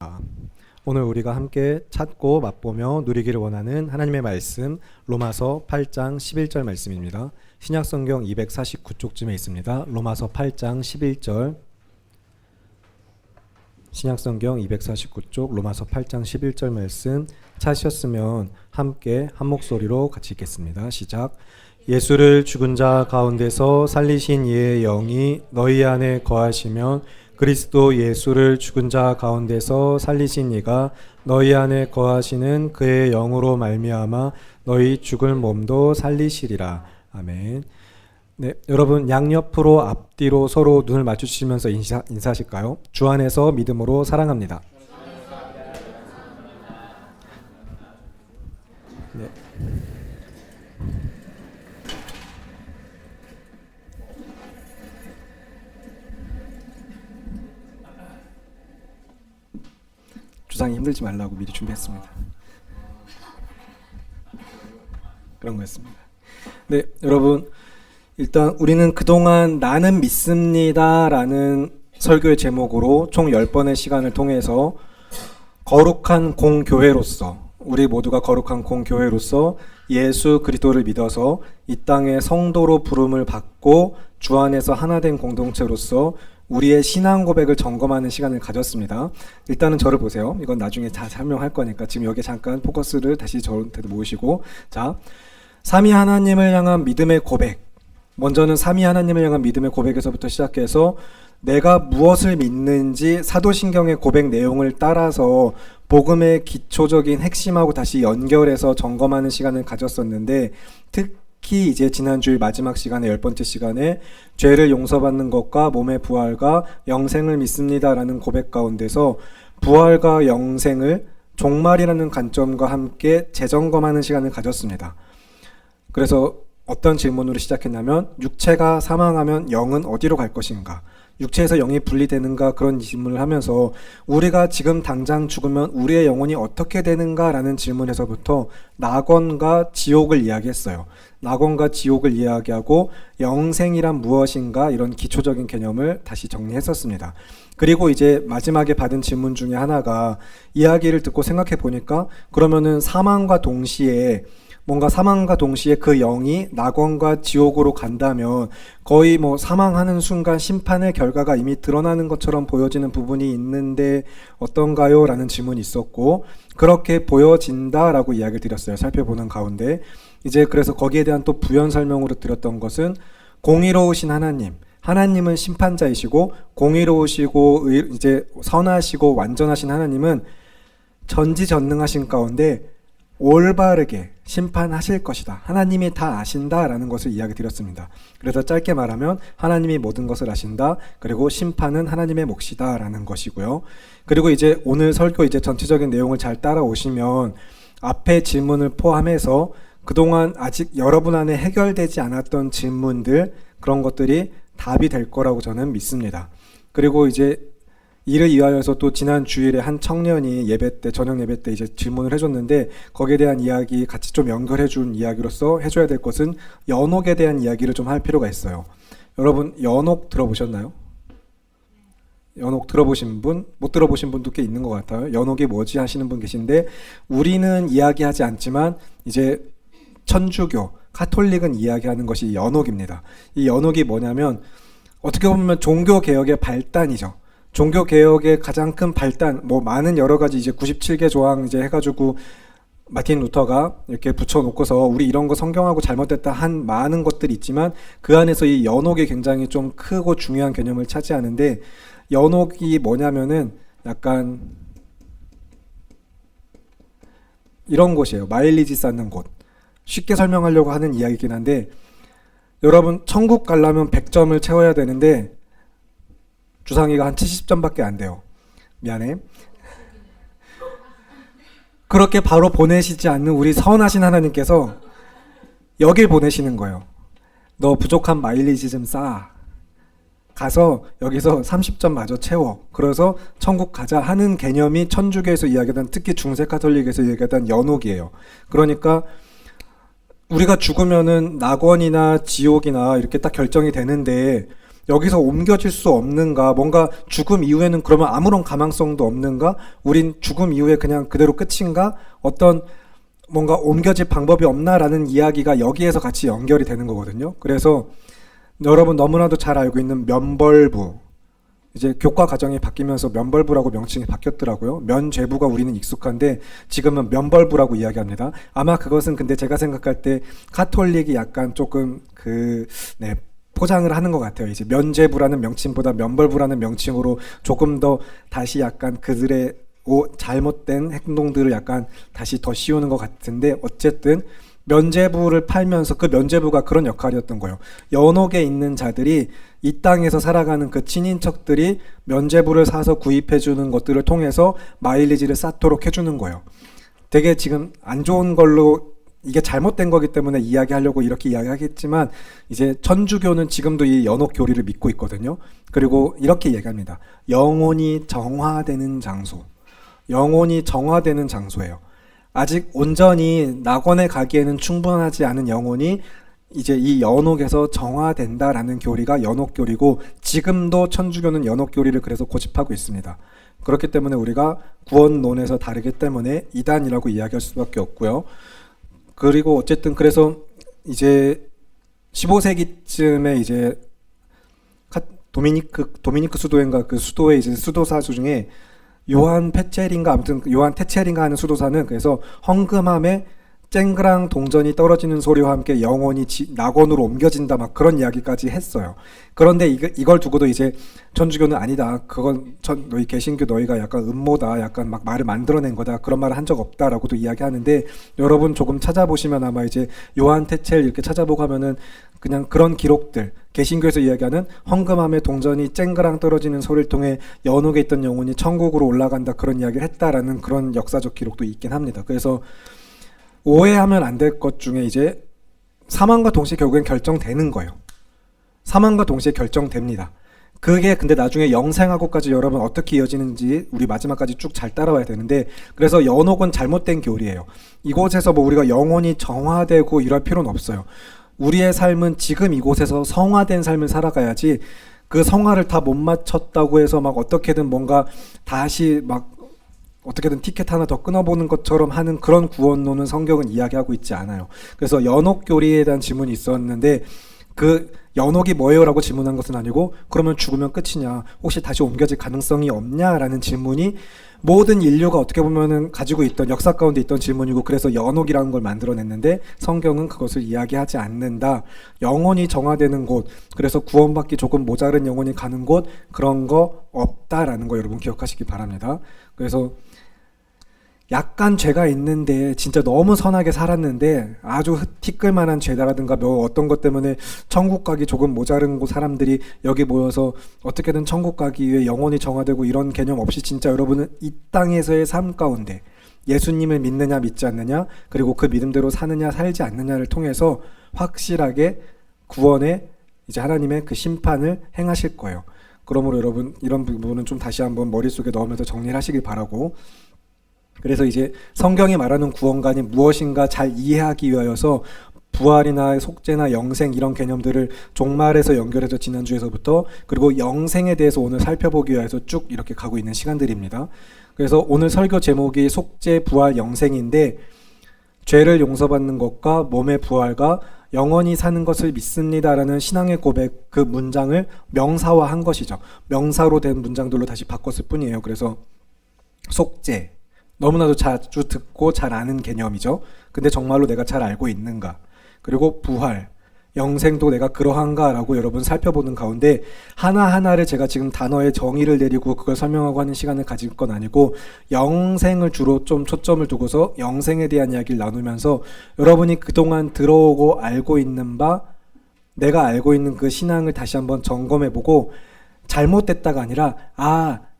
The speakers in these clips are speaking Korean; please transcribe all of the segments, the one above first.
안녕하십니까. 오늘 우리가 함께 찾고 맛보며 누리기를 원하는 하나님의 말씀 로마서 8장 11절 말씀입니다. 신약성경 249쪽쯤에 있습니다. 로마서 8장 11절, 신약성경 249쪽 로마서 8장 11절 말씀 찾으셨으면 함께 한 목소리로 같이 읽겠습니다. 시작. 예수를 죽은 자 가운데서 살리신 이의 영이 너희 안에 거하시면 그리스도 예수를 죽은 자 가운데서 살리신 이가 너희 안에 거하시는 그의 영으로 말미암아 너희 죽을 몸도 살리시리라. 아멘. 네, 여러분 양옆으로 앞뒤로 서로 눈을 맞추시면서 인사하실까요? 주 안에서 믿음으로 사랑합니다. 네. 주상이 힘들지 말라고 미리 준비했습니다. 그런 거였습니다. 네, 여러분 일단 우리는 그동안 나는 믿습니다라는 설교의 제목으로 총 10번의 시간을 통해서 거룩한 공교회로서 우리 모두가 거룩한 공교회로서 예수 그리스도를 믿어서 이 땅의 성도로 부름을 받고 주 안에서 하나 된 공동체로서 우리의 신앙 고백을 점검하는 시간을 가졌습니다. 일단은 저를 보세요. 이건 나중에 다 설명할 거니까 지금 여기 잠깐 포커스를 다시 저한테 모으시고, 자, 삼위 하나님을 향한 믿음의 고백. 먼저는 삼위 하나님을 향한 믿음의 고백에서부터 시작해서 내가 무엇을 믿는지 사도신경의 고백 내용을 따라서 복음의 기초적인 핵심하고 다시 연결해서 점검하는 시간을 가졌었는데, 특히 이제 지난 주일 마지막 시간에 10번째 시간에 죄를 용서받는 것과 몸의 부활과 영생을 믿습니다라는 고백 가운데서 부활과 영생을 종말이라는 관점과 함께 재점검하는 시간을 가졌습니다. 그래서 어떤 질문으로 시작했냐면 육체가 사망하면 영은 어디로 갈 것인가? 육체에서 영이 분리되는가? 그런 질문을 하면서 우리가 지금 당장 죽으면 우리의 영혼이 어떻게 되는가라는 질문에서부터 낙원과 지옥을 이야기했어요. 낙원과 지옥을 이야기하고 영생이란 무엇인가 이런 기초적인 개념을 다시 정리했었습니다. 그리고 이제 마지막에 받은 질문 중에 하나가 이야기를 듣고 생각해 보니까 그러면은 사망과 동시에 그 영이 낙원과 지옥으로 간다면 거의 사망하는 순간 심판의 결과가 이미 드러나는 것처럼 보여지는 부분이 있는데 어떤가요? 라는 질문이 있었고 그렇게 보여진다라고 이야기를 드렸어요. 살펴보는 가운데 이제 그래서 거기에 대한 또 부연 설명으로 드렸던 것은 공의로우신 하나님은 심판자이시고 공의로우시고 이제 선하시고 완전하신 하나님은 전지전능하신 가운데 올바르게 심판하실 것이다. 하나님이 다 아신다라는 것을 이야기 드렸습니다. 그래서 짧게 말하면 하나님이 모든 것을 아신다. 그리고 심판은 하나님의 몫이다라는 것이고요. 그리고 이제 오늘 설교 이제 전체적인 내용을 잘 따라오시면 앞에 질문을 포함해서 그동안 아직 여러분 안에 해결되지 않았던 질문들 그런 것들이 답이 될 거라고 저는 믿습니다. 그리고 이제 이를 위하여서 또 지난 주일에 한 청년이 저녁 예배 때 이제 질문을 해줬는데 거기에 대한 이야기 같이 좀 연결해 준 이야기로서 해줘야 될 것은 연옥에 대한 이야기를 좀 할 필요가 있어요. 여러분 연옥 들어보셨나요? 연옥 들어보신 분? 못 들어보신 분도 꽤 있는 것 같아요. 연옥이 뭐지 하시는 분 계신데 우리는 이야기하지 않지만 이제 천주교, 카톨릭은 이야기하는 것이 연옥입니다. 이 연옥이 뭐냐면 어떻게 보면 종교개혁의 발단이죠. 종교개혁의 가장 큰 발단, 많은 여러 가지 이제 97개 조항 이제 해가지고 마틴 루터가 이렇게 붙여놓고서 우리 이런 거 성경하고 잘못됐다 한 많은 것들이 있지만 그 안에서 이 연옥이 굉장히 좀 크고 중요한 개념을 차지하는데 연옥이 뭐냐면은 약간 이런 곳이에요. 마일리지 쌓는 곳. 쉽게 설명하려고 하는 이야기이긴 한데 여러분 천국 가려면 100점을 채워야 되는데 주상이가 한 70점밖에 안 돼요. 미안해. 그렇게 바로 보내시지 않는 우리 선하신 하나님께서 여길 보내시는 거예요. 너 부족한 마일리지 좀 쌓아. 가서 여기서 30점 마저 채워. 그래서 천국 가자 하는 개념이 천주교에서 이야기하던 특히 중세 카톨릭에서 이야기하던 연옥이에요. 그러니까 우리가 죽으면은 낙원이나 지옥이나 이렇게 딱 결정이 되는데 여기서 옮겨질 수 없는가? 뭔가 죽음 이후에는 그러면 아무런 가망성도 없는가? 우린 죽음 이후에 그냥 그대로 끝인가? 어떤 뭔가 옮겨질 방법이 없나라는 이야기가 여기에서 같이 연결이 되는 거거든요. 그래서 여러분 너무나도 잘 알고 있는 면벌부, 이제 교과 과정이 바뀌면서 면벌부라고 명칭이 바뀌었더라고요. 면죄부가 우리는 익숙한데 지금은 면벌부라고 이야기합니다. 아마 그것은 근데 제가 생각할 때 카톨릭이 약간 조금 포장을 하는 것 같아요. 이제 면죄부라는 명칭보다 면벌부라는 명칭으로 조금 더 다시 약간 그들의 잘못된 행동들을 약간 다시 더 씌우는 것 같은데, 어쨌든 면죄부를 팔면서 그 면죄부가 그런 역할이었던 거예요. 연옥에 있는 자들이 이 땅에서 살아가는 그 친인척들이 면죄부를 사서 구입해주는 것들을 통해서 마일리지를 쌓도록 해주는 거예요. 되게 지금 안 좋은 걸로, 이게 잘못된 거기 때문에 이야기하려고 이렇게 이야기하겠지만, 이제 천주교는 지금도 이 연옥 교리를 믿고 있거든요. 그리고 이렇게 얘기합니다. 영혼이 정화되는 장소. 영혼이 정화되는 장소예요. 아직 온전히 낙원에 가기에는 충분하지 않은 영혼이 이제 이 연옥에서 정화된다라는 교리가 연옥 교리고, 지금도 천주교는 연옥 교리를 그래서 고집하고 있습니다. 그렇기 때문에 우리가 구원론에서 다르기 때문에 이단이라고 이야기할 수밖에 없고요. 그리고 어쨌든 그래서 이제 15세기쯤에 이제 도미니크 수도인가 그 수도의 이제 수도사 중에 요한 페체린가 아무튼 요한 테체린가 하는 수도사는 그래서 헝금함에 쨍그랑 동전이 떨어지는 소리와 함께 영혼이 낙원으로 옮겨진다 막 그런 이야기까지 했어요. 그런데 이걸 두고도 이제 천주교는 아니다. 그건 너희 개신교 너희가 약간 음모다. 약간 막 말을 만들어낸 거다. 그런 말을 한 적 없다라고도 이야기하는데, 여러분 조금 찾아보시면 아마 이제 요한 테첼 이렇게 찾아보고 하면은 그냥 그런 기록들, 개신교에서 이야기하는 헝금함에 동전이 쨍그랑 떨어지는 소리를 통해 연옥에 있던 영혼이 천국으로 올라간다 그런 이야기를 했다라는 그런 역사적 기록도 있긴 합니다. 그래서 오해하면 안 될 것 중에 이제 사망과 동시에 결국엔 결정되는 거예요. 사망과 동시에 결정됩니다. 그게 근데 나중에 영생하고까지 여러분 어떻게 이어지는지 우리 마지막까지 쭉 잘 따라와야 되는데, 그래서 연옥은 잘못된 교리예요. 이곳에서 뭐 우리가 영혼이 정화되고 이럴 필요는 없어요. 우리의 삶은 지금 이곳에서 성화된 삶을 살아가야지, 그 성화를 다 못 맞췄다고 해서 막 어떻게든 뭔가 다시 막 어떻게든 티켓 하나 더 끊어보는 것처럼 하는 그런 구원론은 성경은 이야기하고 있지 않아요. 그래서 연옥 교리에 대한 질문이 있었는데, 그 연옥이 뭐예요? 라고 질문한 것은 아니고, 그러면 죽으면 끝이냐, 혹시 다시 옮겨질 가능성이 없냐라는 질문이 모든 인류가 어떻게 보면은 가지고 있던 역사 가운데 있던 질문이고, 그래서 연옥이라는 걸 만들어냈는데 성경은 그것을 이야기하지 않는다. 영혼이 정화되는 곳, 그래서 구원받기 조금 모자른 영혼이 가는 곳, 그런 거 없다라는 거 여러분 기억하시기 바랍니다. 그래서 약간 죄가 있는데 진짜 너무 선하게 살았는데 아주 티끌만한 죄다라든가 뭐 어떤 것 때문에 천국 가기 조금 모자른 사람들이 여기 모여서 어떻게든 천국 가기 위해 영혼이 정화되고 이런 개념 없이 진짜 여러분은 이 땅에서의 삶 가운데 예수님을 믿느냐 믿지 않느냐, 그리고 그 믿음대로 사느냐 살지 않느냐를 통해서 확실하게 구원의 이제 하나님의 그 심판을 행하실 거예요. 그러므로 여러분 이런 부분은 좀 다시 한번 머릿속에 넣으면서 정리를 하시길 바라고, 그래서 이제 성경이 말하는 구원관이 무엇인가 잘 이해하기 위하여서 부활이나 속죄나 영생 이런 개념들을 종말에서 연결해서 지난주에서부터, 그리고 영생에 대해서 오늘 살펴보기 위해서 쭉 이렇게 가고 있는 시간들입니다. 그래서 오늘 설교 제목이 속죄, 부활, 영생인데, 죄를 용서받는 것과 몸의 부활과 영원히 사는 것을 믿습니다라는 신앙의 고백, 그 문장을 명사화한 것이죠. 명사로 된 문장들로 다시 바꿨을 뿐이에요. 그래서 속죄, 너무나도 자주 듣고 잘 아는 개념이죠. 근데 정말로 내가 잘 알고 있는가? 그리고 부활, 영생도 내가 그러한가라고 여러분 살펴보는 가운데 하나하나를 제가 지금 단어의 정의를 내리고 그걸 설명하고 하는 시간을 가질 건 아니고, 영생을 주로 좀 초점을 두고서 영생에 대한 이야기를 나누면서 여러분이 그동안 들어오고 알고 있는 바, 내가 알고 있는 그 신앙을 다시 한번 점검해보고, 잘못됐다가 아니라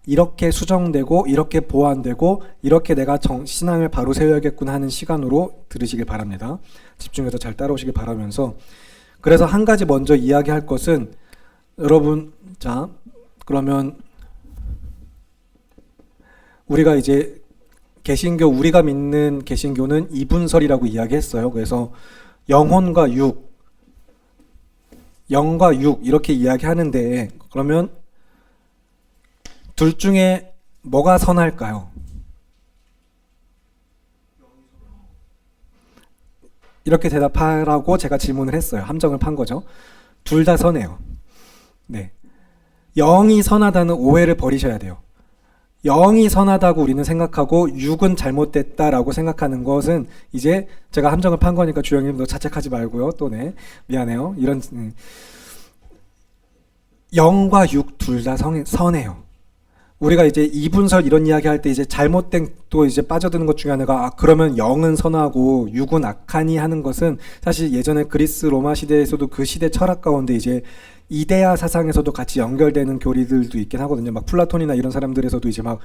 이렇게 수정되고 이렇게 보완되고 이렇게 내가 신앙을 바로 세워야겠구나 하는 시간으로 들으시길 바랍니다. 집중해서 잘 따라오시길 바라면서, 그래서 한 가지 먼저 이야기할 것은, 여러분 자 그러면 우리가 이제 개신교, 우리가 믿는 개신교는 이분설이라고 이야기했어요. 그래서 영혼과 육, 영과 육 이렇게 이야기하는데 그러면 둘 중에 뭐가 선할까요? 이렇게 대답하라고 제가 질문을 했어요. 함정을 판 거죠. 둘 다 선해요. 네. 0이 선하다는 오해를 버리셔야 돼요. 0이 선하다고 우리는 생각하고 6은 잘못됐다라고 생각하는 것은 이제 제가 함정을 판 거니까 주영님 너 자책하지 말고요. 또 네. 미안해요. 이런 0과 6 둘 다 선해요. 우리가 이제 이분설 이런 이야기 할 때 이제 잘못된 또 이제 빠져드는 것 중에 하나가 그러면 0은 선하고 6은 악하니 하는 것은 사실 예전에 그리스 로마 시대에서도 그 시대 철학 가운데 이제 이데아 사상에서도 같이 연결되는 교리들도 있긴 하거든요. 막 플라톤이나 이런 사람들에서도 이제 막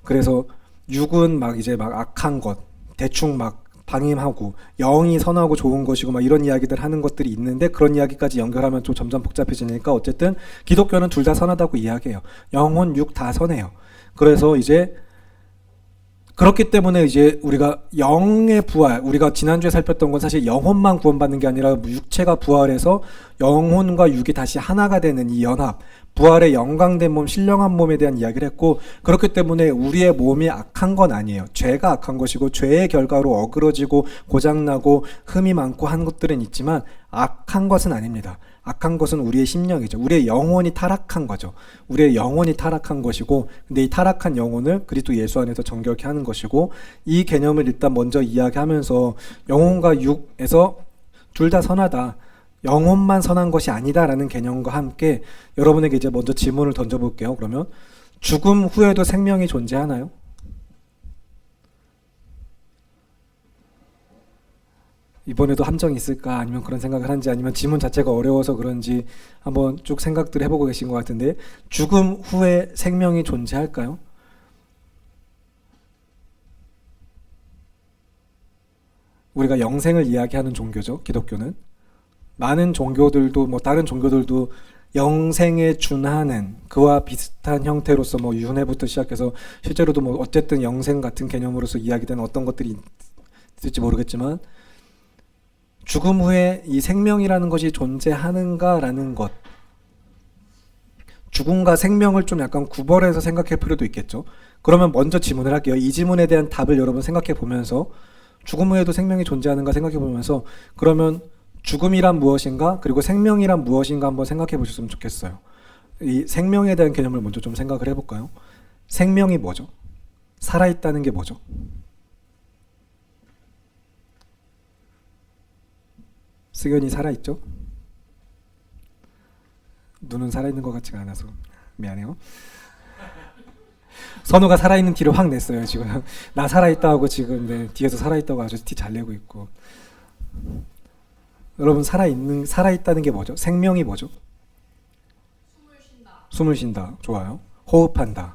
그래서 6은 막 이제 막 악한 것 대충 막 방임하고 0이 선하고 좋은 것이고 막 이런 이야기들 하는 것들이 있는데 그런 이야기까지 연결하면 좀 점점 복잡해지니까 어쨌든 기독교는 둘 다 선하다고 이야기해요. 영혼, 육 다 선해요. 그래서 이제 그렇기 때문에 이제 우리가 영의 부활, 우리가 지난주에 살폈던 건 사실 영혼만 구원받는 게 아니라 육체가 부활해서 영혼과 육이 다시 하나가 되는 이 연합, 부활의 영광된 몸, 신령한 몸에 대한 이야기를 했고 그렇기 때문에 우리의 몸이 악한 건 아니에요. 죄가 악한 것이고 죄의 결과로 어그러지고 고장나고 흠이 많고 한 것들은 있지만 악한 것은 아닙니다. 악한 것은 우리의 심령이죠. 우리의 영혼이 타락한 거죠. 우리의 영혼이 타락한 것이고 근데 이 타락한 영혼을 그리스도 예수 안에서 정결케 하는 것이고 이 개념을 일단 먼저 이야기하면서 영혼과 육에서 둘 다 선하다. 영혼만 선한 것이 아니다라는 개념과 함께 여러분에게 이제 먼저 질문을 던져볼게요. 그러면 죽음 후에도 생명이 존재하나요? 이번에도 함정이 있을까 아니면 그런 생각을 하는지 아니면 지문 자체가 어려워서 그런지 한번 쭉 생각들을 해보고 계신 것 같은데 죽음 후에 생명이 존재할까요? 우리가 영생을 이야기하는 종교죠. 기독교는. 많은 종교들도 뭐 다른 종교들도 영생에 준하는 그와 비슷한 형태로서 뭐 윤회부터 시작해서 실제로도 뭐 어쨌든 영생 같은 개념으로서 이야기되는 어떤 것들이 있을지 모르겠지만 죽음 후에 이 생명이라는 것이 존재하는가라는 것 죽음과 생명을 좀 약간 구별해서 생각할 필요도 있겠죠. 그러면 먼저 질문을 할게요. 이 질문에 대한 답을 여러분 생각해 보면서 죽음 후에도 생명이 존재하는가 생각해 보면서 그러면 죽음이란 무엇인가 그리고 생명이란 무엇인가 한번 생각해 보셨으면 좋겠어요. 이 생명에 대한 개념을 먼저 좀 생각을 해볼까요? 생명이 뭐죠? 살아있다는 게 뭐죠? 승현이 살아있죠? 눈은 살아있는 것 같지가 않아서 미안해요. 선우가 살아있는 티를 확 냈어요. 지금 나 살아있다 하고 지금 네, 뒤에서 살아있다고 아주 티 잘 내고 있고. 여러분 살아있다는 게 뭐죠? 생명이 뭐죠? 숨을 쉰다. 좋아요. 호흡한다.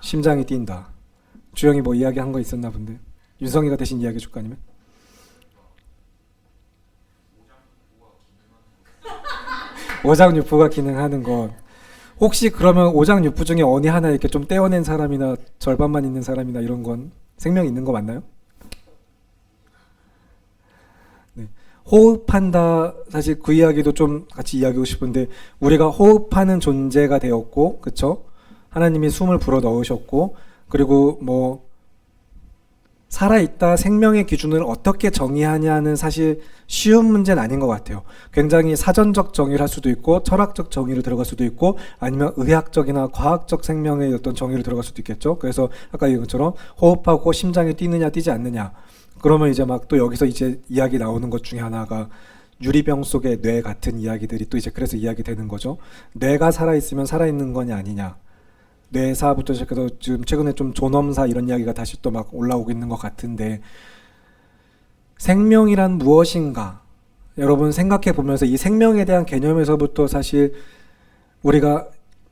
심장이 뛴다. 주영이 뭐 이야기한 거 있었나 본데. 윤성이가 대신 이야기해 줄까 아니면? 오장육부가 기능하는 것. 혹시 그러면 오장육부 중에 어느 하나 이렇게 좀 떼어낸 사람이나 절반만 있는 사람이나 이런 건 생명 있는 거 맞나요? 네. 호흡한다. 사실 그 이야기도 좀 같이 이야기하고 싶은데 우리가 호흡하는 존재가 되었고, 그렇죠? 하나님이 숨을 불어 넣으셨고, 그리고 뭐 살아있다 생명의 기준을 어떻게 정의하냐는 사실 쉬운 문제는 아닌 것 같아요. 굉장히 사전적 정의를 할 수도 있고 철학적 정의를 들어갈 수도 있고 아니면 의학적이나 과학적 생명의 어떤 정의를 들어갈 수도 있겠죠. 그래서 아까 얘기한 것처럼 호흡하고 심장이 뛰느냐 뛰지 않느냐 그러면 이제 막 또 여기서 이제 이야기 나오는 것 중에 하나가 유리병 속의 뇌 같은 이야기들이 또 이제 그래서 이야기되는 거죠. 뇌가 살아있으면 살아있는 거냐 아니냐 뇌사부터 시작해서 지금 최근에 좀 존엄사 이런 이야기가 다시 또 막 올라오고 있는 것 같은데 생명이란 무엇인가 여러분 생각해 보면서 이 생명에 대한 개념에서부터 사실 우리가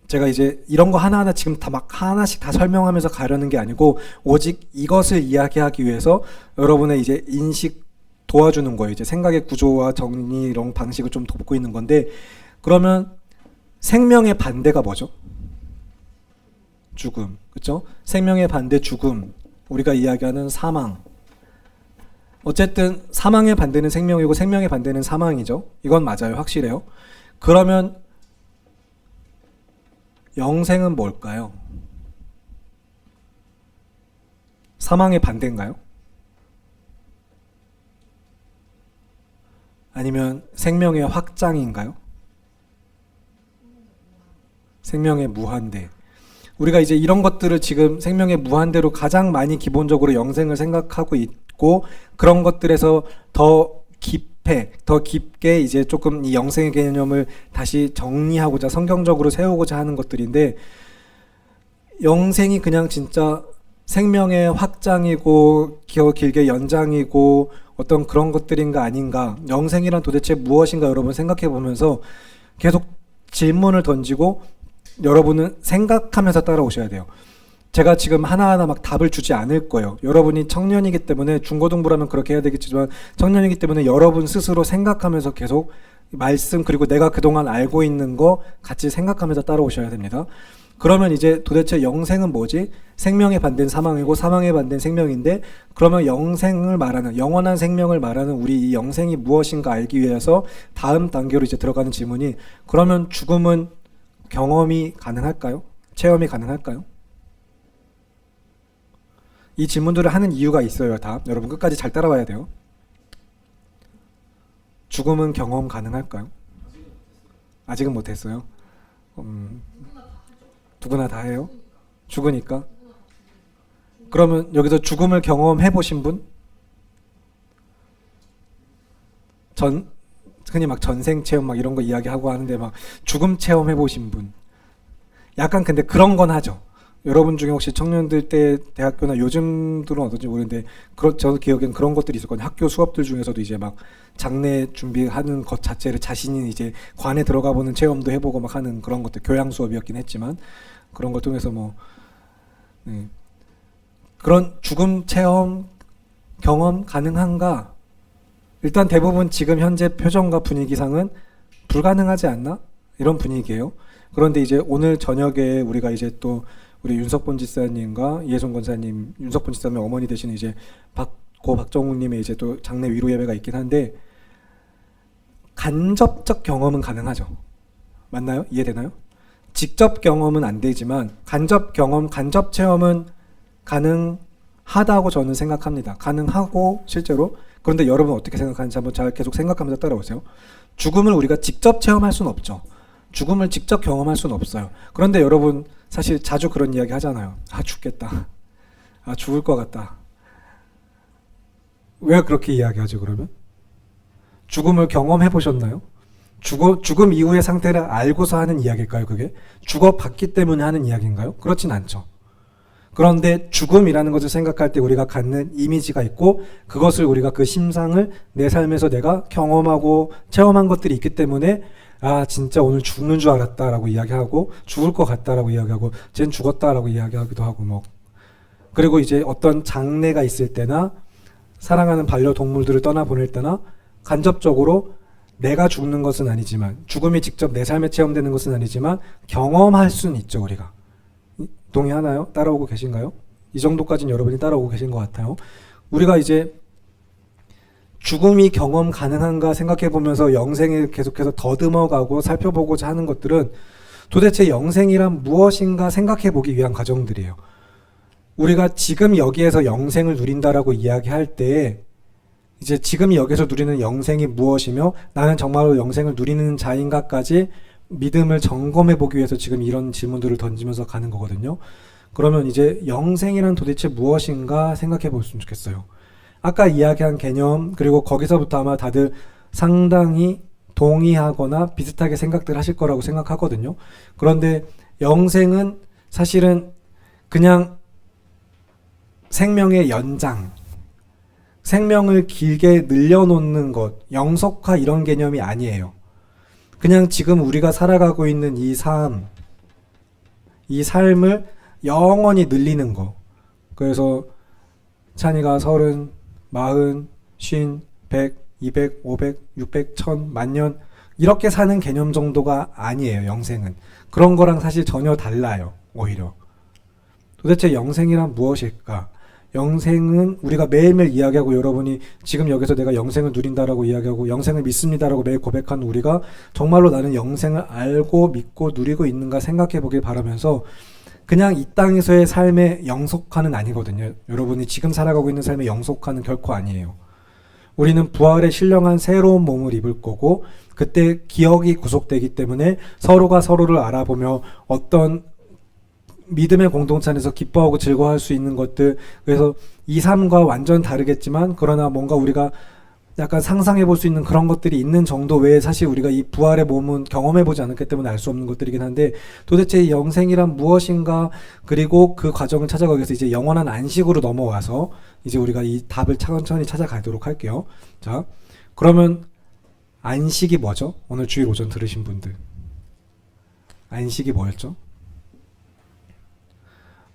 제가 이제 이런 거 하나하나 지금 다 막 하나씩 다 설명하면서 가려는 게 아니고 오직 이것을 이야기하기 위해서 여러분의 이제 인식 도와주는 거예요. 이제 생각의 구조와 정리 이런 방식을 좀 돕고 있는 건데 그러면 생명의 반대가 뭐죠? 죽음, 그렇죠? 생명의 반대 죽음, 우리가 이야기하는 사망. 어쨌든 사망의 반대는 생명이고 생명의 반대는 사망이죠. 이건 맞아요. 확실해요. 그러면 영생은 뭘까요? 사망의 반대인가요? 아니면 생명의 확장인가요? 생명의 무한대. 우리가 이제 이런 것들을 지금 생명의 무한대로 가장 많이 기본적으로 영생을 생각하고 있고, 그런 것들에서 더 깊게 이제 조금 이 영생의 개념을 다시 정리하고자 성경적으로 세우고자 하는 것들인데, 영생이 그냥 진짜 생명의 확장이고 길게 연장이고 어떤 그런 것들인가 아닌가, 영생이란 도대체 무엇인가 여러분 생각해 보면서 계속 질문을 던지고 여러분은 생각하면서 따라오셔야 돼요. 제가 지금 하나하나 막 답을 주지 않을 거예요. 여러분이 청년이기 때문에, 중고등부라면 그렇게 해야 되겠지만 청년이기 때문에 여러분 스스로 생각하면서 계속 말씀, 그리고 내가 그동안 알고 있는 거 같이 생각하면서 따라오셔야 됩니다. 그러면 이제 도대체 영생은 뭐지? 생명의 반대는 사망이고 사망의 반대는 생명인데, 그러면 영생을 말하는, 영원한 생명을 말하는 우리 이 영생이 무엇인가 알기 위해서 다음 단계로 이제 들어가는 질문이, 그러면 죽음은 경험이 가능할까요? 체험이 가능할까요? 이 질문들을 하는 이유가 있어요. 다 여러분 끝까지 잘 따라와야 돼요. 죽음은 경험 가능할까요? 아직은 못했어요. 누구나 다 해요? 죽으니까. 그러면 여기서 죽음을 경험해 보신 분? 흔히 막 전생 체험 막 이런 거 이야기하고 하는데, 막 죽음 체험해 보신 분? 약간 근데 그런 건 하죠. 여러분 중에 혹시 청년들 때 대학교나 요즘들은 어떤지 모르는데, 저 기억엔 그런 것들이 있었거든요. 학교 수업들 중에서도 이제 막 장례 준비하는 것 자체를 자신이 이제 관에 들어가 보는 체험도 해보고 막 하는 그런 것들, 교양 수업이었긴 했지만 그런 걸 통해서 그런 죽음 체험 경험 가능한가? 일단 대부분 지금 현재 표정과 분위기상은 불가능하지 않나? 이런 분위기예요. 그런데 이제 오늘 저녁에 우리가 이제 또 우리 윤석본 지사님과 이혜성 권사님, 윤석본 지사님 어머니 되시는 이제 박정욱님의 이제 또 장례 위로 예배가 있긴 한데, 간접적 경험은 가능하죠. 맞나요? 이해되나요? 직접 경험은 안 되지만 간접 경험, 간접 체험은 가능하다고 저는 생각합니다. 가능하고 실제로. 그런데 여러분 어떻게 생각하는지 한번 잘 계속 생각하면서 따라오세요. 죽음을 우리가 직접 체험할 수는 없죠. 죽음을 직접 경험할 수는 없어요. 그런데 여러분 사실 자주 그런 이야기 하잖아요. 아, 죽겠다. 아, 죽을 것 같다. 왜 그렇게 이야기하죠, 그러면? 죽음을 경험해 보셨나요? 죽음 이후의 상태를 알고서 하는 이야기일까요, 그게? 죽어봤기 때문에 하는 이야기인가요? 그렇진 않죠. 그런데 죽음이라는 것을 생각할 때 우리가 갖는 이미지가 있고, 그것을 우리가 그 심상을 내 삶에서 내가 경험하고 체험한 것들이 있기 때문에, 아, 진짜 오늘 죽는 줄 알았다라고 이야기하고, 죽을 것 같다라고 이야기하고, 쟨 죽었다라고 이야기하기도 하고, 그리고 이제 어떤 장례가 있을 때나 사랑하는 반려동물들을 떠나보낼 때나 간접적으로 내가 죽는 것은 아니지만, 죽음이 직접 내 삶에 체험되는 것은 아니지만 경험할 수는 있죠, 우리가. 동의하나요? 따라오고 계신가요? 이 정도까지는 여러분이 따라오고 계신 것 같아요. 우리가 이제 죽음이 경험 가능한가 생각해 보면서 영생에 계속해서 더듬어가고 살펴보고자 하는 것들은 도대체 영생이란 무엇인가 생각해 보기 위한 과정들이에요. 우리가 지금 여기에서 영생을 누린다라고 이야기할 때, 이제 지금 여기서 누리는 영생이 무엇이며 나는 정말로 영생을 누리는 자인가까지 믿음을 점검해 보기 위해서 지금 이런 질문들을 던지면서 가는 거거든요. 그러면 이제 영생이란 도대체 무엇인가 생각해 보셨으면 좋겠어요. 아까 이야기한 개념, 그리고 거기서부터 아마 다들 상당히 동의하거나 비슷하게 생각들 하실 거라고 생각하거든요. 그런데 영생은 사실은 그냥 생명의 연장, 생명을 길게 늘려놓는 것, 영속화 이런 개념이 아니에요. 그냥 지금 우리가 살아가고 있는 이 삶을 영원히 늘리는 거. 그래서 찬이가 30, 40, 50, 100, 200, 500, 600, 1000, 만년 이렇게 사는 개념 정도가 아니에요, 영생은. 그런 거랑 사실 전혀 달라요, 오히려. 도대체 영생이란 무엇일까? 영생은 우리가 매일매일 이야기하고, 여러분이 지금 여기서 내가 영생을 누린다라고 이야기하고 영생을 믿습니다라고 매일 고백하는 우리가 정말로 나는 영생을 알고 믿고 누리고 있는가 생각해 보길 바라면서, 그냥 이 땅에서의 삶의 영속화는 아니거든요. 여러분이 지금 살아가고 있는 삶의 영속화는 결코 아니에요. 우리는 부활의 신령한 새로운 몸을 입을 거고, 그때 기억이 구속되기 때문에 서로가 서로를 알아보며 어떤 믿음의 공동체 안에서 기뻐하고 즐거워할 수 있는 것들, 그래서 이 삶과 완전 다르겠지만 그러나 뭔가 우리가 약간 상상해 볼 수 있는 그런 것들이 있는 정도 외에 사실 우리가 이 부활의 몸은 경험해 보지 않았기 때문에 알 수 없는 것들이긴 한데, 도대체 영생이란 무엇인가, 그리고 그 과정을 찾아가기 위해서 이제 영원한 안식으로 넘어와서 이제 우리가 이 답을 천천히 찾아가도록 할게요. 자, 그러면 안식이 뭐죠? 오늘 주일 오전 들으신 분들, 안식이 뭐였죠?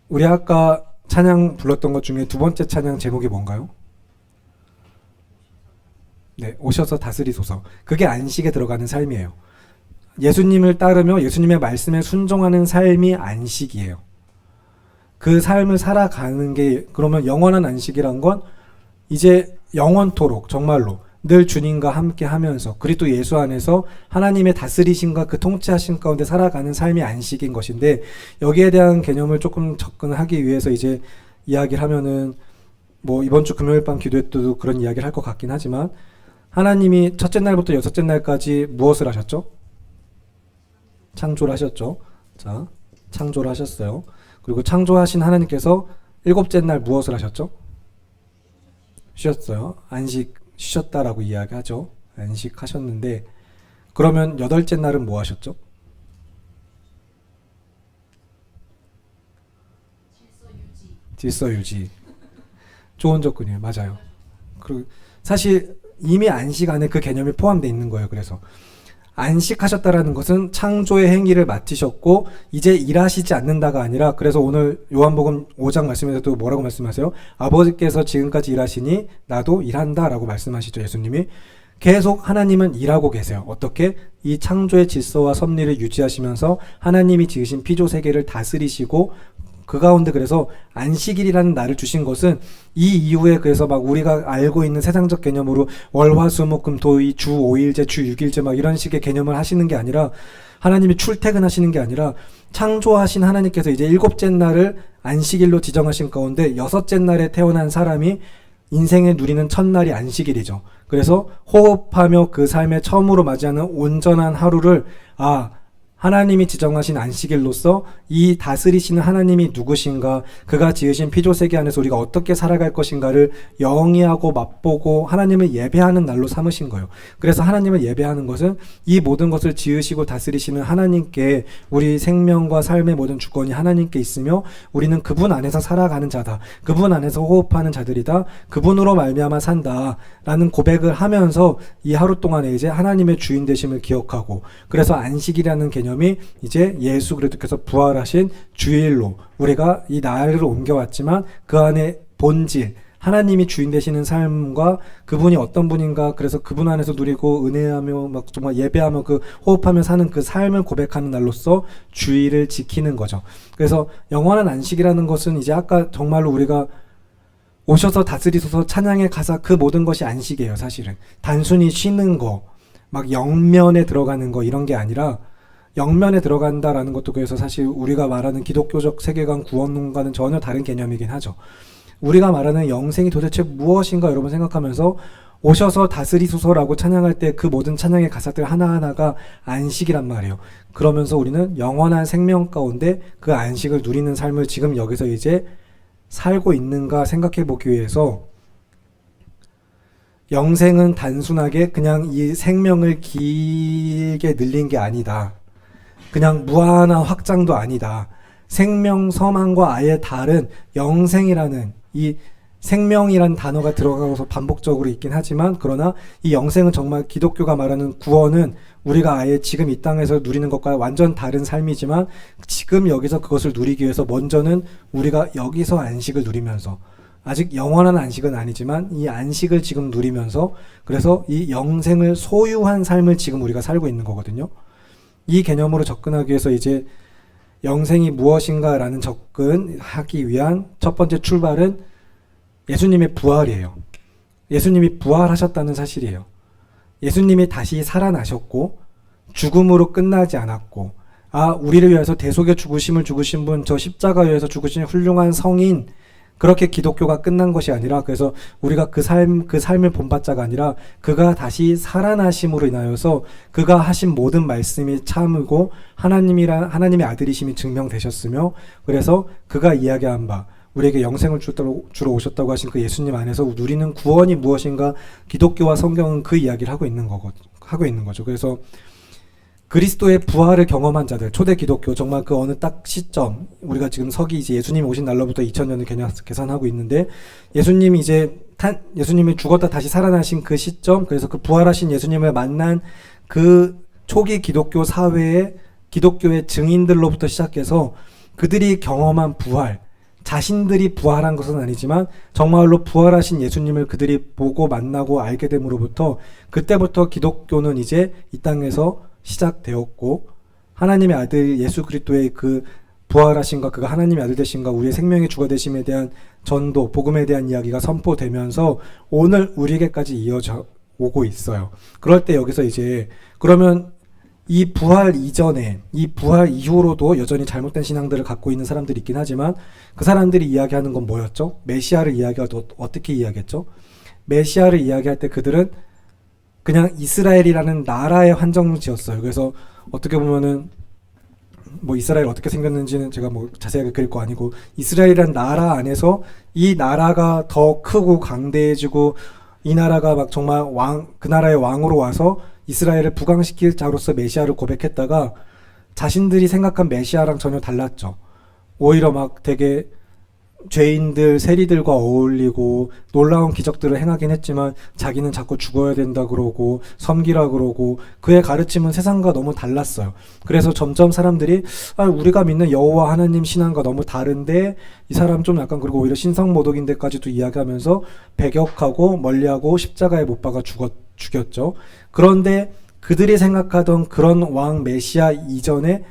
우리 아까 찬양 불렀던 것 중에 두 번째 찬양 제목이 뭔가요? 네, 오셔서 다스리소서. 그게 안식에 들어가는 삶이에요. 예수님을 따르며 예수님의 말씀에 순종하는 삶이 안식이에요. 그 삶을 살아가는 게, 그러면 영원한 안식이란 건 이제 영원토록 정말로 늘 주님과 함께 하면서 그리스도 예수 안에서 하나님의 다스리심과 그 통치하심 가운데 살아가는 삶이 안식인 것인데, 여기에 대한 개념을 조금 접근하기 위해서 이제 이야기를 하면은, 뭐 이번 주 금요일 밤 기도회 때도 그런 이야기를 할 것 같긴 하지만, 하나님이 첫째 날부터 여섯째 날까지 무엇을 하셨죠? 창조를 하셨죠. 자, 창조를 하셨어요. 그리고 창조하신 하나님께서 일곱째 날 무엇을 하셨죠? 쉬었어요. 안식, 쉬셨다라고 이야기하죠. 안식하셨는데, 그러면 여덟째 날은 뭐 하셨죠? 질서 유지. 좋은 접근이에요. 맞아요. 그리고 사실 이미 안식 안에 그 개념이 포함되어 있는 거예요. 그래서 안식하셨다라는 것은 창조의 행위를 마치셨고 이제 일하시지 않는다가 아니라, 그래서 오늘 요한복음 5장 말씀에서도 뭐라고 말씀하세요? 아버지께서 지금까지 일하시니 나도 일한다 라고 말씀하시죠. 예수님이 계속 하나님은 일하고 계세요. 어떻게? 이 창조의 질서와 섭리를 유지하시면서 하나님이 지으신 피조세계를 다스리시고, 그 가운데 그래서 안식일이라는 날을 주신 것은 이 이후에, 그래서 막 우리가 알고 있는 세상적 개념으로 월화수목금토이 주 5일제 주 6일제 막 이런 식의 개념을 하시는 게 아니라, 하나님이 출퇴근하시는 게 아니라 창조하신 하나님께서 이제 일곱째 날을 안식일로 지정하신 가운데 여섯째 날에 태어난 사람이 인생을 누리는 첫날이 안식일이죠. 그래서 호흡하며 그 삶의 처음으로 맞이하는 온전한 하루를, 하나님이 지정하신 안식일로서 이 다스리시는 하나님이 누구신가, 그가 지으신 피조세계 안에서 우리가 어떻게 살아갈 것인가를 영위하고 맛보고 하나님을 예배하는 날로 삼으신 거예요. 그래서 하나님을 예배하는 것은 이 모든 것을 지으시고 다스리시는 하나님께, 우리 생명과 삶의 모든 주권이 하나님께 있으며 우리는 그분 안에서 살아가는 자다, 그분 안에서 호흡하는 자들이다, 그분으로 말미암아 산다 라는 고백을 하면서 이 하루 동안에 이제 하나님의 주인 되심을 기억하고, 그래서 안식이라는 개념이 이제 예수 그리스도께서 부활하신 주일로 우리가 이 날을 옮겨왔지만, 그 안에 본질, 하나님이 주인 되시는 삶과 그분이 어떤 분인가, 그래서 그분 안에서 누리고 은혜하며 막 정말 예배하며 그 호흡하며 사는 그 삶을 고백하는 날로서 주일을 지키는 거죠. 그래서 영원한 안식이라는 것은 이제 아까 정말로 우리가 오셔서 다스리소서 찬양의 가사, 그 모든 것이 안식이에요. 사실은 단순히 쉬는 거, 막 영면에 들어가는 거 이런 게 아니라, 영면에 들어간다라는 것도 그래서 사실 우리가 말하는 기독교적 세계관 구원론과는 전혀 다른 개념이긴 하죠. 우리가 말하는 영생이 도대체 무엇인가 여러분 생각하면서 오셔서 다스리소서라고 찬양할 때 그 모든 찬양의 가사들 하나하나가 안식이란 말이에요. 그러면서 우리는 영원한 생명 가운데 그 안식을 누리는 삶을 지금 여기서 이제 살고 있는가 생각해 보기 위해서, 영생은 단순하게 그냥 이 생명을 길게 늘린 게 아니다, 그냥 무한한 확장도 아니다, 생명 서망과 아예 다른 영생이라는, 이 생명이란 단어가 들어가서 반복적으로 있긴 하지만, 그러나 이 영생은 정말 기독교가 말하는 구원은 우리가 아예 지금 이 땅에서 누리는 것과 완전 다른 삶이지만, 지금 여기서 그것을 누리기 위해서 먼저는 우리가 여기서 안식을 누리면서, 아직 영원한 안식은 아니지만 이 안식을 지금 누리면서, 그래서 이 영생을 소유한 삶을 지금 우리가 살고 있는 거거든요. 이 개념으로 접근하기 위해서 이제 영생이 무엇인가 라는 접근하기 위한 첫 번째 출발은 예수님의 부활이에요. 예수님이 부활하셨다는 사실이에요. 예수님이 다시 살아나셨고 죽음으로 끝나지 않았고, 우리를 위해서 대속의 죽으심을 죽으신 분, 저 십자가 위에서 죽으신 훌륭한 성인, 그렇게 기독교가 끝난 것이 아니라, 그래서 우리가 그 삶을 본받자가 아니라 그가 다시 살아나심으로 인하여서 그가 하신 모든 말씀이 참이고 하나님의 아들이심이 증명되셨으며, 그래서 그가 이야기한 바, 우리에게 영생을 주러 오셨다고 하신 그 예수님 안에서 누리는 구원이 무엇인가, 기독교와 성경은 그 이야기를 하고 있는 거죠. 그래서 그리스도의 부활을 경험한 자들, 초대 기독교, 정말 그 어느 딱 시점, 우리가 지금 서기 이제 예수님이 오신 날로부터 2000년을 계산하고 있는데, 예수님이 죽었다 다시 살아나신 그 시점, 그래서 그 부활하신 예수님을 만난 그 초기 기독교 사회의 기독교의 증인들로부터 시작해서 그들이 경험한 부활, 자신들이 부활한 것은 아니지만 정말로 부활하신 예수님을 그들이 보고 만나고 알게 됨으로부터, 그때부터 기독교는 이제 이 땅에서 시작되었고, 하나님의 아들 예수 그리스도의 그 부활하심과 그가 하나님의 아들 되심과 우리의 생명의 주가 되심에 대한 전도, 복음에 대한 이야기가 선포되면서 오늘 우리에게까지 이어져 오고 있어요. 그럴 때 여기서 이제 그러면 이 부활 이전에, 이 부활 이후로도 여전히 잘못된 신앙들을 갖고 있는 사람들이 있긴 하지만, 그 사람들이 이야기하는 건 뭐였죠? 메시아를 어떻게 이야기했죠? 메시아를 이야기할 때 그들은 그냥 이스라엘이라는 나라의 한정을 지었어요. 그래서 어떻게 보면은 뭐 이스라엘 어떻게 생겼는지는 제가 뭐 자세하게 그릴 거 아니고, 이스라엘이라는 나라 안에서 이 나라가 더 크고 강대해지고, 이 나라가 막 정말 그 나라의 왕으로 와서 이스라엘을 부강시킬 자로서 메시아를 고백했다가 자신들이 생각한 메시아랑 전혀 달랐죠. 오히려 막 되게 죄인들, 세리들과 어울리고 놀라운 기적들을 행하긴 했지만 자기는 자꾸 죽어야 된다 그러고 섬기라 그러고, 그의 가르침은 세상과 너무 달랐어요. 그래서 점점 사람들이 우리가 믿는 여호와 하나님 신앙과 너무 다른데 이 사람 좀 약간, 그리고 오히려 신성모독인데까지도 이야기하면서 배격하고 멀리하고 십자가에 못 박아 죽였죠. 그런데 그들이 생각하던 그런 왕 메시아 이전에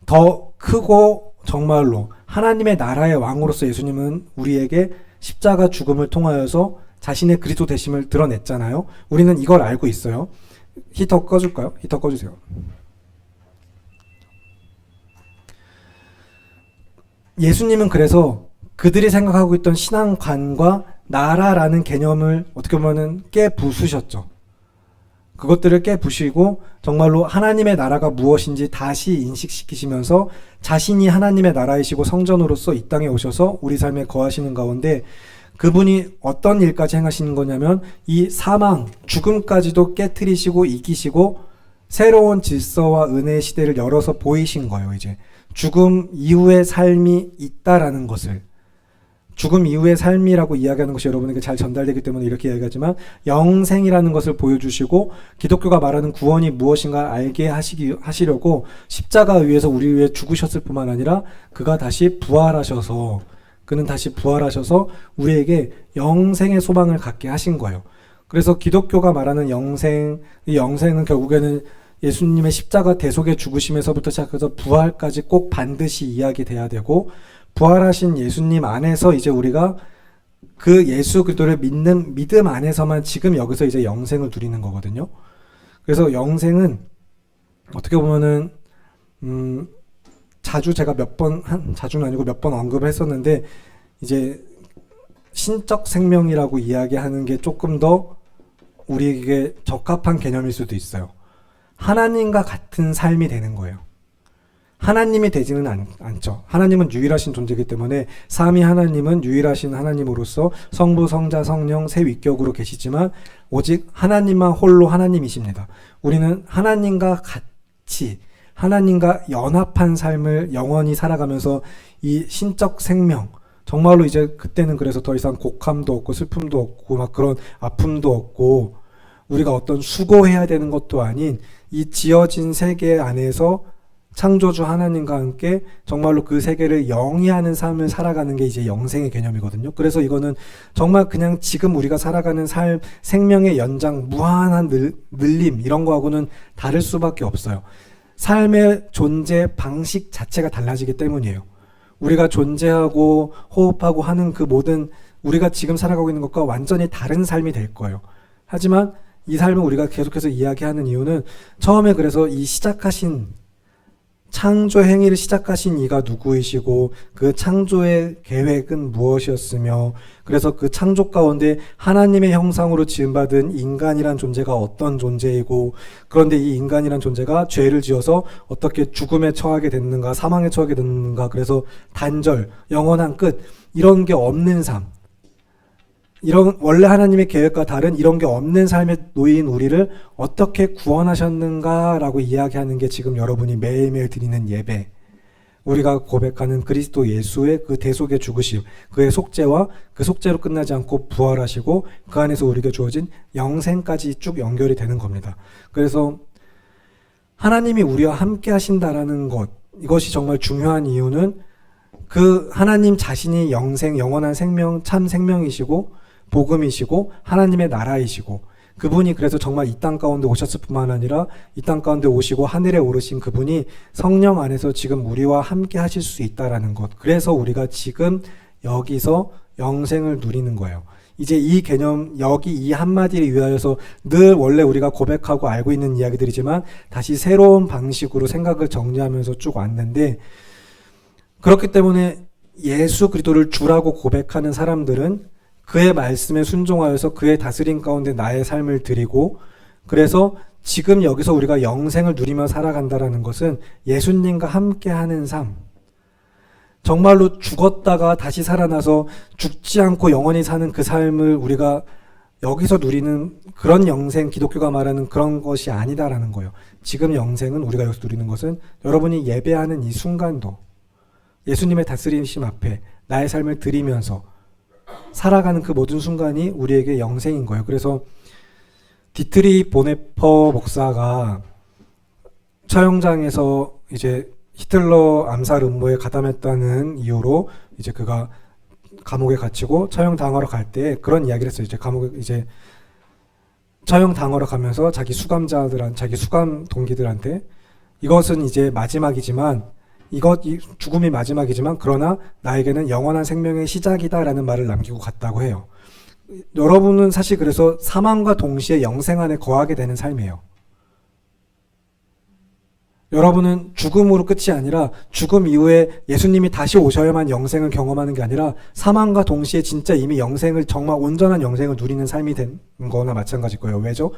더 크고 정말로 하나님의 나라의 왕으로서 예수님은 우리에게 십자가 죽음을 통하여서 자신의 그리스도 되심을 드러냈잖아요. 우리는 이걸 알고 있어요. 히터 꺼줄까요? 히터 꺼주세요. 예수님은 그래서 그들이 생각하고 있던 신앙관과 나라라는 개념을 어떻게 보면은 깨부수셨죠. 그것들을 깨부시고 정말로 하나님의 나라가 무엇인지 다시 인식시키시면서 자신이 하나님의 나라이시고 성전으로서 이 땅에 오셔서 우리 삶에 거하시는 가운데, 그분이 어떤 일까지 행하시는 거냐면 이 사망, 죽음까지도 깨트리시고 이기시고 새로운 질서와 은혜의 시대를 열어서 보이신 거예요. 이제 죽음 이후의 삶이 있다라는 것을, 죽음 이후의 삶이라고 이야기하는 것이 여러분에게 잘 전달되기 때문에 이렇게 이야기하지만, 영생이라는 것을 보여주시고 기독교가 말하는 구원이 무엇인가 알게 하시려고 십자가 위에서 우리 위해 죽으셨을 뿐만 아니라 그는 다시 부활하셔서 우리에게 영생의 소망을 갖게 하신 거예요. 그래서 기독교가 말하는 영생, 이 영생은 결국에는 예수님의 십자가 대속의 죽으심에서부터 시작해서 부활까지 꼭 반드시 이야기돼야 되고, 부활하신 예수님 안에서 이제 우리가 그 예수 그리스도를 믿는 믿음 안에서만 지금 여기서 이제 영생을 누리는 거거든요. 그래서 영생은 어떻게 보면은 자주 제가 자주는 아니고 몇 번 언급을 했었는데, 이제 신적 생명이라고 이야기하는 게 조금 더 우리에게 적합한 개념일 수도 있어요. 하나님과 같은 삶이 되는 거예요. 하나님이 되지는 않죠. 하나님은 유일하신 존재이기 때문에 삼위 하나님은 유일하신 하나님으로서 성부, 성자, 성령 세 위격으로 계시지만 오직 하나님만 홀로 하나님이십니다. 우리는 하나님과 같이, 하나님과 연합한 삶을 영원히 살아가면서 이 신적 생명, 정말로 이제 그때는 그래서 더 이상 곡함도 없고 슬픔도 없고 막 그런 아픔도 없고 우리가 어떤 수고해야 되는 것도 아닌 이 지어진 세계 안에서 창조주 하나님과 함께 정말로 그 세계를 영위하는 삶을 살아가는 게 이제 영생의 개념이거든요. 그래서 이거는 정말 그냥 지금 우리가 살아가는 삶, 생명의 연장, 무한한 늘림 이런 거하고는 다를 수밖에 없어요. 삶의 존재 방식 자체가 달라지기 때문이에요. 우리가 존재하고 호흡하고 하는 그 모든 우리가 지금 살아가고 있는 것과 완전히 다른 삶이 될 거예요. 하지만 이 삶을 우리가 계속해서 이야기하는 이유는 처음에 그래서 이 시작하신 창조 행위를 시작하신 이가 누구이시고 그 창조의 계획은 무엇이었으며 그래서 그 창조 가운데 하나님의 형상으로 지음받은 인간이란 존재가 어떤 존재이고 그런데 이 인간이란 존재가 죄를 지어서 어떻게 죽음에 처하게 됐는가 사망에 처하게 됐는가 그래서 단절, 영원한 끝 이런 게 없는 삶 이런 원래 하나님의 계획과 다른 이런 게 없는 삶에 놓인 우리를 어떻게 구원하셨는가라고 이야기하는 게 지금 여러분이 매일매일 드리는 예배 우리가 고백하는 그리스도 예수의 그 대속의 죽으심 그의 속죄와 그 속죄로 끝나지 않고 부활하시고 그 안에서 우리에게 주어진 영생까지 쭉 연결이 되는 겁니다. 그래서 하나님이 우리와 함께 하신다라는 것 이것이 정말 중요한 이유는 그 하나님 자신이 영생 영원한 생명 참 생명이시고 복음이시고 하나님의 나라이시고 그분이 그래서 정말 이 땅 가운데 오셨을 뿐만 아니라 이 땅 가운데 오시고 하늘에 오르신 그분이 성령 안에서 지금 우리와 함께 하실 수 있다라는 것 그래서 우리가 지금 여기서 영생을 누리는 거예요. 이제 이 개념 여기 이 한마디를 위하여서 늘 원래 우리가 고백하고 알고 있는 이야기들이지만 다시 새로운 방식으로 생각을 정리하면서 쭉 왔는데 그렇기 때문에 예수 그리스도를 주라고 고백하는 사람들은 그의 말씀에 순종하여서 그의 다스림 가운데 나의 삶을 드리고 그래서 지금 여기서 우리가 영생을 누리며 살아간다라는 것은 예수님과 함께하는 삶 정말로 죽었다가 다시 살아나서 죽지 않고 영원히 사는 그 삶을 우리가 여기서 누리는 그런 영생 기독교가 말하는 그런 것이 아니다라는 거예요. 지금 영생은 우리가 여기서 누리는 것은 여러분이 예배하는 이 순간도 예수님의 다스리심 앞에 나의 삶을 드리면서 살아가는 그 모든 순간이 우리에게 영생인 거예요. 그래서 디트리 보네퍼 목사가 처형장에서 이제 히틀러 암살 음모에 가담했다는 이유로 이제 그가 감옥에 갇히고 처형당하러 갈 때 그런 이야기를 했어요. 이제 감옥에 이제 처형당하러 가면서 자기 수감 동기들한테 이것은 이제 마지막이지만 죽음이 마지막이지만 그러나 나에게는 영원한 생명의 시작이다라는 말을 남기고 갔다고 해요. 여러분은 사실 그래서 사망과 동시에 영생 안에 거하게 되는 삶이에요. 여러분은 죽음으로 끝이 아니라 죽음 이후에 예수님이 다시 오셔야만 영생을 경험하는 게 아니라 사망과 동시에 진짜 이미 영생을 정말 온전한 영생을 누리는 삶이 된 거나 마찬가지일 거예요. 왜죠?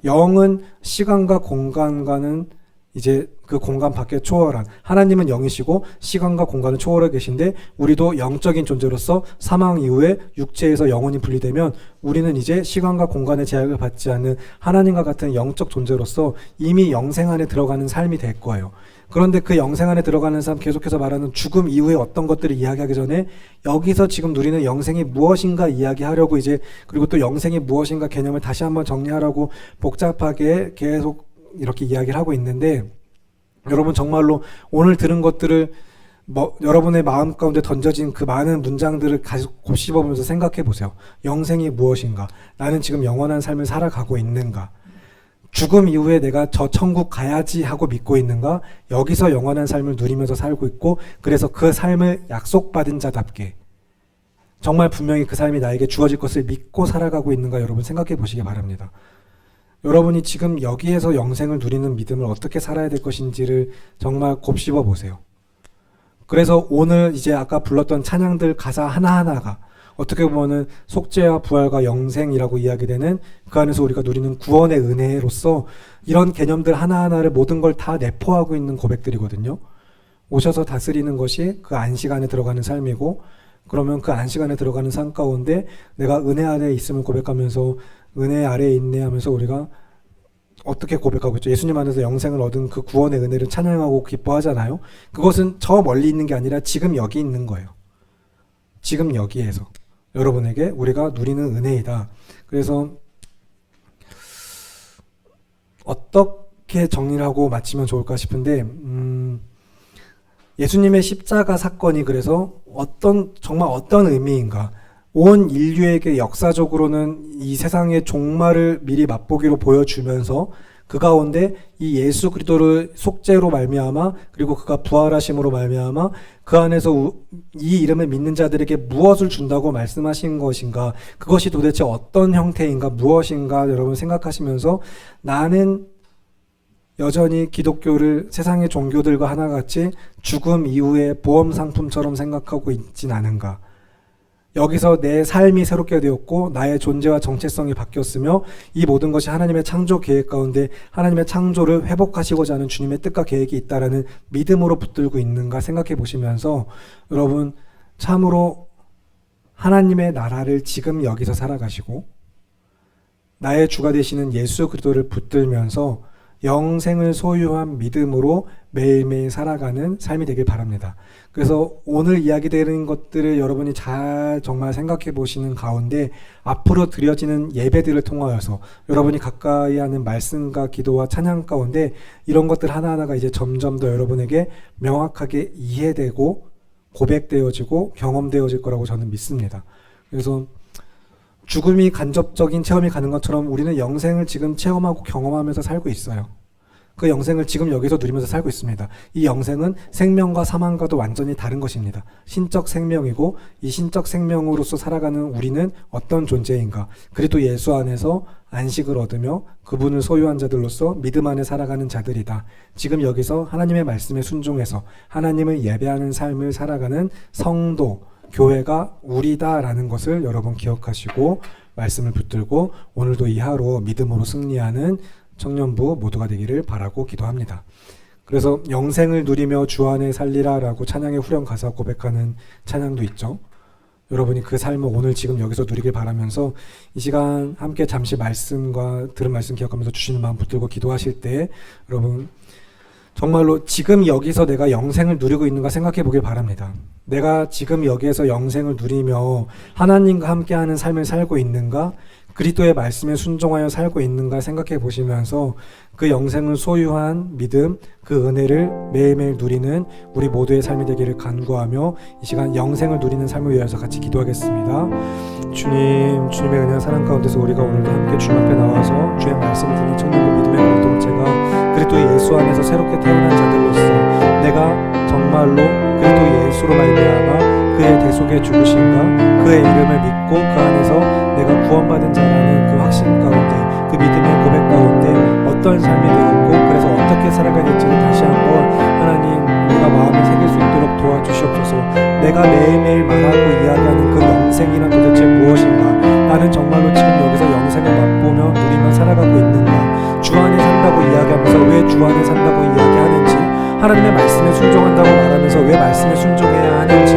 영은 시간과 공간과는 이제 그 공간 밖에 초월한 하나님은 영이시고 시간과 공간을 초월해 계신데 우리도 영적인 존재로서 사망 이후에 육체에서 영혼이 분리되면 우리는 이제 시간과 공간의 제약을 받지 않는 하나님과 같은 영적 존재로서 이미 영생 안에 들어가는 삶이 될 거예요. 그런데 그 영생 안에 들어가는 삶 계속해서 말하는 죽음 이후에 어떤 것들을 이야기하기 전에 여기서 지금 누리는 영생이 무엇인가 이야기하려고 이제 그리고 또 영생이 무엇인가 개념을 다시 한번 정리하라고 복잡하게 계속 이렇게 이야기를 하고 있는데 여러분 정말로 오늘 들은 것들을 여러분의 마음 가운데 던져진 그 많은 문장들을 계속 곱씹어보면서 생각해 보세요. 영생이 무엇인가? 나는 지금 영원한 삶을 살아가고 있는가? 죽음 이후에 내가 저 천국 가야지 하고 믿고 있는가? 여기서 영원한 삶을 누리면서 살고 있고 그래서 그 삶을 약속받은 자답게 정말 분명히 그 삶이 나에게 주어질 것을 믿고 살아가고 있는가 여러분 생각해 보시기 바랍니다. 여러분이 지금 여기에서 영생을 누리는 믿음을 어떻게 살아야 될 것인지를 정말 곱씹어 보세요. 그래서 오늘 이제 아까 불렀던 찬양들 가사 하나하나가 어떻게 보면은 속죄와 부활과 영생이라고 이야기되는 그 안에서 우리가 누리는 구원의 은혜로서 이런 개념들 하나하나를 모든 걸 다 내포하고 있는 고백들이거든요. 오셔서 다스리는 것이 그 안식 안에 들어가는 삶이고 그러면 그 안식 안에 들어가는 삶 가운데 내가 은혜 아래에 있음을 고백하면서 은혜 아래에 있네 하면서 우리가 어떻게 고백하고 있죠? 예수님 안에서 영생을 얻은 그 구원의 은혜를 찬양하고 기뻐하잖아요. 그것은 저 멀리 있는 게 아니라 지금 여기 있는 거예요. 지금 여기에서 여러분에게 우리가 누리는 은혜이다. 그래서 어떻게 정리를 하고 마치면 좋을까 싶은데 예수님의 십자가 사건이 그래서 정말 어떤 의미인가? 온 인류에게 역사적으로는 이 세상의 종말을 미리 맛보기로 보여주면서 그 가운데 이 예수 그리스도를 속죄로 말미암아 그리고 그가 부활하심으로 말미암아 그 안에서 이 이름을 믿는 자들에게 무엇을 준다고 말씀하신 것인가, 그것이 도대체 어떤 형태인가, 무엇인가 여러분 생각하시면서 나는 여전히 기독교를 세상의 종교들과 하나같이 죽음 이후의 보험 상품처럼 생각하고 있진 않은가. 여기서 내 삶이 새롭게 되었고 나의 존재와 정체성이 바뀌었으며 이 모든 것이 하나님의 창조 계획 가운데 하나님의 창조를 회복하시고자 하는 주님의 뜻과 계획이 있다라는 믿음으로 붙들고 있는가 생각해 보시면서 여러분 참으로 하나님의 나라를 지금 여기서 살아가시고 나의 주가 되시는 예수 그리스도를 붙들면서 영생을 소유한 믿음으로 매일매일 살아가는 삶이 되길 바랍니다. 그래서 오늘 이야기되는 것들을 여러분이 잘 정말 생각해 보시는 가운데 앞으로 드려지는 예배들을 통하여서 여러분이 가까이 하는 말씀과 기도와 찬양 가운데 이런 것들 하나하나가 이제 점점 더 여러분에게 명확하게 이해되고 고백되어지고 경험되어질 거라고 저는 믿습니다. 그래서 죽음이 간접적인 체험이 가는 것처럼 우리는 영생을 지금 체험하고 경험하면서 살고 있어요. 그 영생을 지금 여기서 누리면서 살고 있습니다. 이 영생은 생명과 사망과도 완전히 다른 것입니다. 신적 생명이고 이 신적 생명으로서 살아가는 우리는 어떤 존재인가? 그리스도 예수 안에서 안식을 얻으며 그분을 소유한 자들로서 믿음 안에 살아가는 자들이다. 지금 여기서 하나님의 말씀에 순종해서 하나님을 예배하는 삶을 살아가는 성도, 교회가 우리다라는 것을 여러분 기억하시고 말씀을 붙들고 오늘도 이 하루 믿음으로 승리하는 청년부 모두가 되기를 바라고 기도합니다. 그래서 영생을 누리며 주 안에 살리라 라고 찬양의 후렴 가사 고백하는 찬양도 있죠. 여러분이 그 삶을 오늘 지금 여기서 누리길 바라면서 이 시간 함께 잠시 말씀과 들은 말씀 기억하면서 주시는 마음 붙들고 기도하실 때 여러분 정말로 지금 여기서 내가 영생을 누리고 있는가 생각해 보길 바랍니다. 내가 지금 여기에서 영생을 누리며 하나님과 함께하는 삶을 살고 있는가, 그리스도의 말씀에 순종하여 살고 있는가 생각해 보시면서 그 영생을 소유한 믿음, 그 은혜를 매일매일 누리는 우리 모두의 삶이 되기를 간구하며 이 시간 영생을 누리는 삶을 위해서 같이 기도하겠습니다. 주님, 주님의 은혜와 사랑 가운데서 우리가 오늘도 함께 주님 앞에 나와서 주의 말씀을 듣는 청년부 믿음의 공동체가 그리스도 예수 안에서 새롭게 태어난 자들로서 내가 정말로 그리스도 예수로 말미암아 그의 대속의 죽으심과 그의 이름을 믿고 그 안에서 내가 구원받은 자라는 그 확신 가운데, 그 믿음의 고백 가운데 어떤 삶이 되었고 그래서 어떻게 살아가야 될지를 다시 한번 하나님 우리가 마음에 새길 수 있도록 도와주시옵소서. 내가 매일매일 말하고 이야기하는 그 영생이란 도대체 무엇인가? 나는 정말로 지금 여기서 영생을 맛보며 누리며 살아가고 있는가? 주 안에 산다고 이야기하면서 왜 주 안에 산다고 이야기하는지, 하나님의 말씀에 순종한다고 말하면서 왜 말씀에 순종해야 하는지,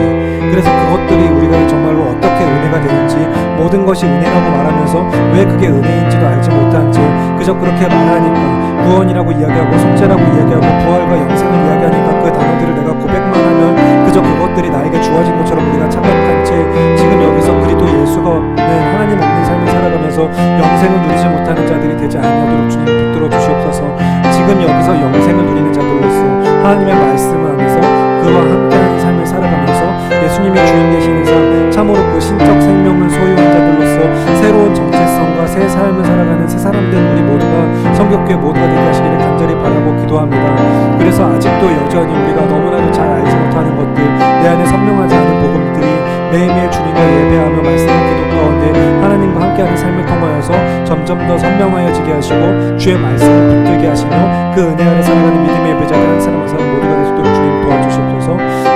그래서 그것들이 우리가 정말로 어떻게 은혜가 되는지, 모든 것이 은혜라고 말하면서 왜 그게 은혜인지도 알지 못한지 그저 그렇게 말하니까 구원이라고 이야기하고 속죄라고 이야기하고 부활과 영생을 이야기하니까 그 단어들을 내가 고백만 하면 그저 그것들이 나에게 주어진 것처럼 우리가 착각한 채 지금 여기서 그리스도 예수가 없는 하나님 없는 삶을 살아가면서 영생을 누리지 못하는 자들이 되지 아니하도록 주님 붙들어 주시옵소서. 지금 여기서 영생을 누리는 자들로서 하나님의 말씀 안에서 그와 함께하는 삶을 살아가면서 예수님이 주인 되시는 삶, 참으로 그 신적 생명을 소유한 자들로서 새로운 정체성과 새 삶을 살아가는 새 사람된 우리 모두가 성격교회 모두가 되게 하시기를 간절히 바라고 기도합니다. 그래서 아직도 여전히 우리가 너무나도 잘 알지 못하는 것들, 내 안에 선명하지 않은 복음들이 매일매일 주님과 예배하며 말씀과 기도 가운데 하나님과 함께하는 삶을 통하여서 점점 더 선명하여지게 하시고 주의 말씀을 붙들게 하시며 그 은혜 아래 살아가는 믿음의 예배자들 한 사람 한 사람 모두가 될 수 있도록 주님 도와주시옵소서.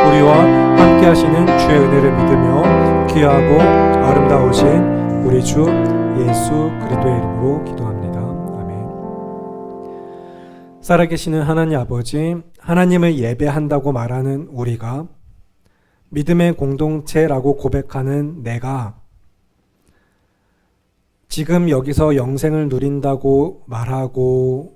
우리와 함께 하시는 주의 은혜를 믿으며 귀하고 아름다우신 우리 주 예수 그리스도의 이름으로 기도합니다. 아멘. 살아계시는 하나님 아버지, 하나님을 예배한다고 말하는 우리가, 믿음의 공동체라고 고백하는 내가 지금 여기서 영생을 누린다고 말하고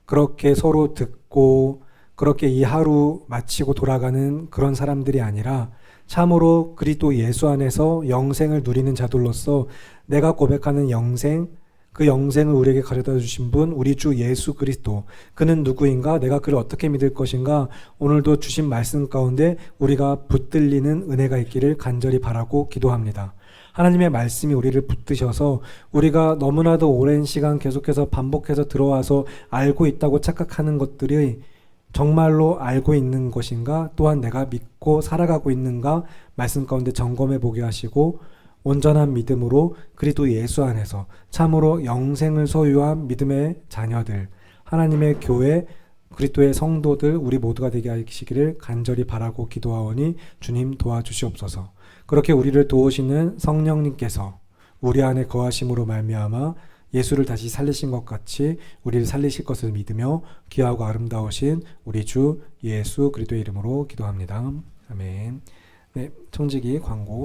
그렇게 서로 듣고 그렇게 이 하루 마치고 돌아가는 그런 사람들이 아니라 참으로 그리스도 예수 안에서 영생을 누리는 자들로서 내가 고백하는 영생, 그 영생을 우리에게 가져다 주신 분, 우리 주 예수 그리스도, 그는 누구인가? 내가 그를 어떻게 믿을 것인가? 오늘도 주신 말씀 가운데 우리가 붙들리는 은혜가 있기를 간절히 바라고 기도합니다. 하나님의 말씀이 우리를 붙드셔서 우리가 너무나도 오랜 시간 계속해서 반복해서 들어와서 알고 있다고 착각하는 것들이 정말로 알고 있는 것인가, 또한 내가 믿고 살아가고 있는가 말씀 가운데 점검해 보게 하시고 온전한 믿음으로 그리스도 예수 안에서 참으로 영생을 소유한 믿음의 자녀들, 하나님의 교회, 그리스도의 성도들 우리 모두가 되게 하시기를 간절히 바라고 기도하오니 주님 도와주시옵소서. 그렇게 우리를 도우시는 성령님께서 우리 안에 거하심으로 말미암아 예수를 다시 살리신 것 같이 우리를 살리실 것을 믿으며 귀하고 아름다우신 우리 주 예수 그리스도의 이름으로 기도합니다. 아멘. 네, 청지기 광고.